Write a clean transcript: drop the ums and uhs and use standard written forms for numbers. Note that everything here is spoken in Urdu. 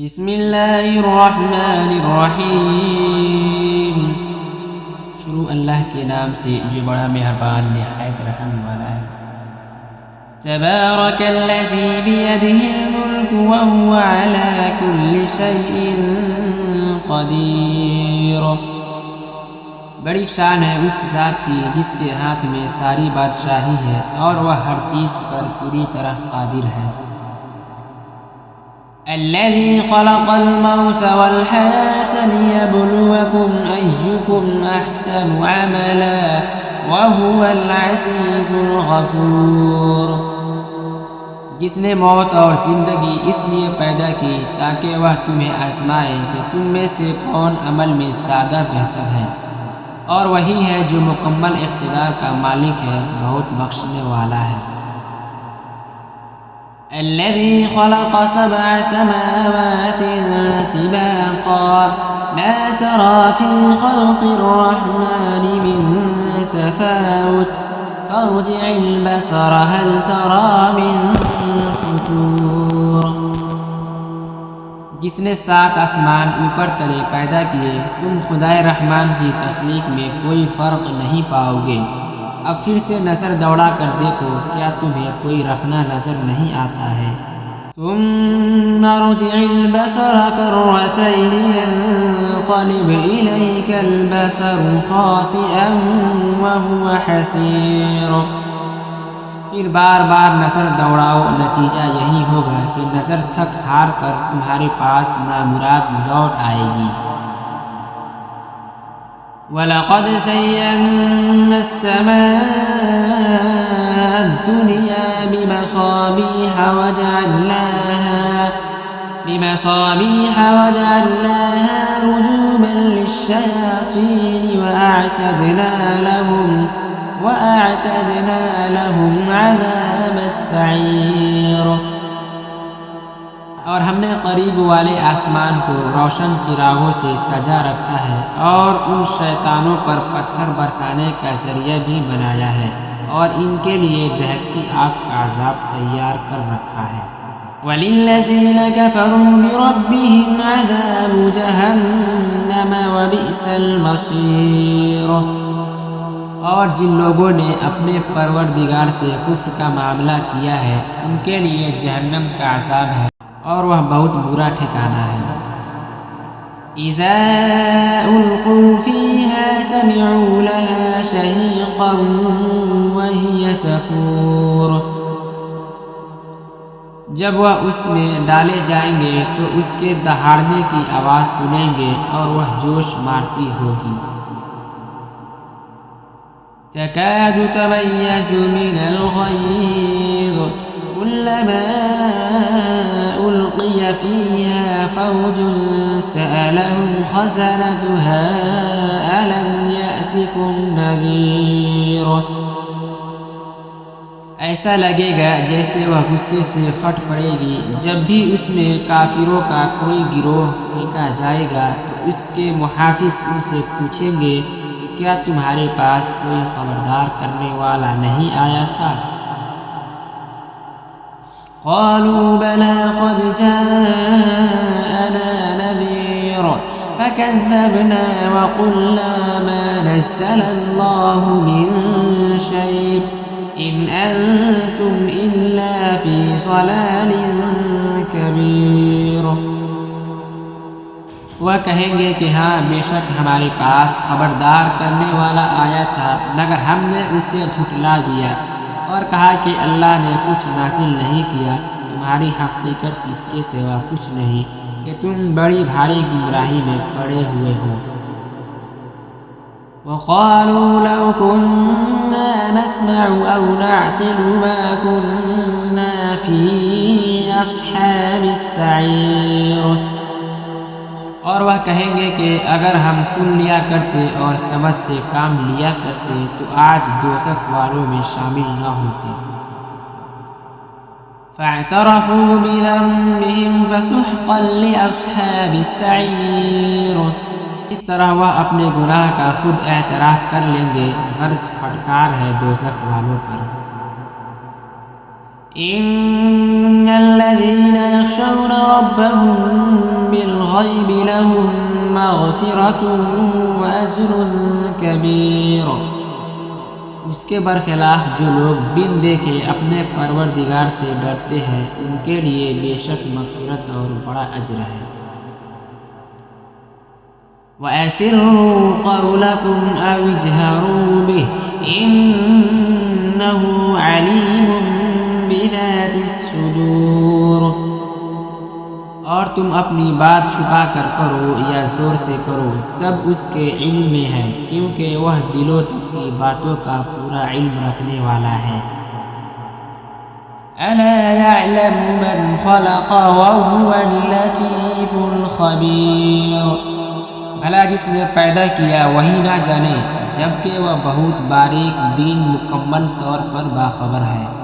بسم اللہ الرحمن الرحیم۔ شروع اللہ کے نام سے جو بڑا مہربان نہایت رحم والا ہے۔ تبارک الذی بیدہ الملک وہو علی کل شیء قدیر۔ بڑی شان ہے اس ذات کی جس کے ہاتھ میں ساری بادشاہی ہے اور وہ ہر چیز پر پوری طرح قادر ہے۔ الذي خلق الموت والحياة ليبلوكم أيكم أحسن عملا وهو العزيز الغفور۔ جس نے موت اور زندگی اس لیے پیدا کی تاکہ وہ تمہیں آزمائے کہ تم میں سے کون عمل میں زیادہ بہتر ہے، اور وہی ہے جو مکمل اقتدار کا مالک ہے، بہت بخشنے والا ہے۔ الذي خلق 7 سماوات طباقا ما ترى في خلق الرحمن من تفاوت فارجع البصر هل ترى من فطور۔ جس نے 7 آسمان اوپر تلے پیدا کیے، تم خدائے رحمان کی تخلیق میں کوئی فرق نہیں پاؤ گے۔ اب پھر سے نظر دوڑا کر دیکھو، کیا تمہیں کوئی رخنا نظر نہیں آتا ہے؟ ثم ارجع البصر كرتين ينقلب إليك البصر خاسئا وهو حسير۔ پھر بار بار نظر دوڑاؤ، نتیجہ یہی ہوگا کہ نظر تھک ہار کر تمہارے پاس نامراد لوٹ آئے گی۔ وَلَقَدْ زَيَّنَّا السَّمَاءَ الدُّنْيَا بِمَصَابِيحَ وَجَعَلْنَاهَا رُجُومًا لِلشَّيَاطِينِ وَأَعْتَدْنَا لَهُمْ عَذَابَ السَّعِيرِ۔ اور ہم نے قریب والے آسمان کو روشن چراغوں سے سجا رکھا ہے، اور ان شیطانوں پر پتھر برسانے کا ذریعہ بھی بنایا ہے، اور ان کے لیے دہکتی آگ کا عذاب تیار کر رکھا ہے۔ وَلِلَّذِينَ كَفَرُوا بِرَبِّهِمْ عَذَابُ جَهَنَّمَ وَبِئْسَ الْمَصِيرُ۔ اور جن لوگوں نے اپنے پروردگار سے کفر کا معاملہ کیا ہے، ان کے لیے جہنم کا عذاب ہے، اور وہ بہت برا ٹھکانہ ہے۔ اذا القوا فيها سمعوا لها شهيقا وهي تفور۔ جب وہ اس میں ڈالے جائیں گے تو اس کے دہاڑنے کی آواز سنیں گے اور وہ جوش مارتی ہوگی۔ تكاد تميز من الغيظ كلما ألقي فيها فوج سألهم خزنتها ألم يأتكم نذير۔ ایسا لگے گا جیسے وہ غصے سے پھٹ پڑے گی جب بھی اس میں کافروں کا کوئی گروہ پھینکا جائے گا، تو اس کے محافظ ان سے پوچھیں گے کہ کیا تمہارے پاس کوئی خبردار کرنے والا نہیں آیا تھا؟ قالوا بلى قد جاءنا نذير فكذبنا وقلنا ما نزل الله من شيء إن أنتم إلا في ضلال كبير۔ وہ کہیں گے کہ ہاں، بے شک ہمارے پاس خبردار کرنے والا آیا تھا، مگر ہم نے اسے جھٹلا دیا اور کہا کہ اللہ نے کچھ نازل نہیں کیا، تمہاری حقیقت اس کے سوا کچھ نہیں کہ تم بڑی بھاری گمراہی میں پڑے ہوئے ہو۔ وقالوا لو كنا نسمع أو نعقل ما كنا في أصحاب السعير۔ اور وہ کہیں گے کہ اگر ہم سن لیا کرتے اور سمجھ سے کام لیا کرتے تو آج دوزخ والوں میں شامل نہ ہوتے۔ فاعترفوا بذنبهم فسحقا لأصحاب السعير۔ اس طرح وہ اپنے گناہ کا خود اعتراف کر لیں گے، غرض پھٹکار ہے دوزخ والوں پر۔ إن الذين يخشون ربهم بالغیب لهم مغفرۃ واجر کبیر۔ اس کے برخلاف جو لوگ بن دیکھے اپنے پروردگار سے ڈرتے ہیں ان کے لیے بے شک مغفرت اور بڑا اجر ہے۔ وَأَسِرُّوا قَوْلَكُمْ أَوِ اجْهَرُوا بِهِ إِنَّهُ عَلِيمٌ بِذَاتِ الصُّدُورِ۔ اور تم اپنی بات چھپا کر کرو یا زور سے کرو، سب اس کے علم میں ہے، کیونکہ وہ دلوں تک کی باتوں کا پورا علم رکھنے والا ہے۔ أَلَا يَعْلَمُ مَنْ خَلَقَ وَهُوَ اللَّطِيفُ الْخَبِيرُ۔ بھلا جس نے پیدا کیا وہی نہ جانے، جبکہ وہ بہت باریک بین مکمل طور پر باخبر ہے۔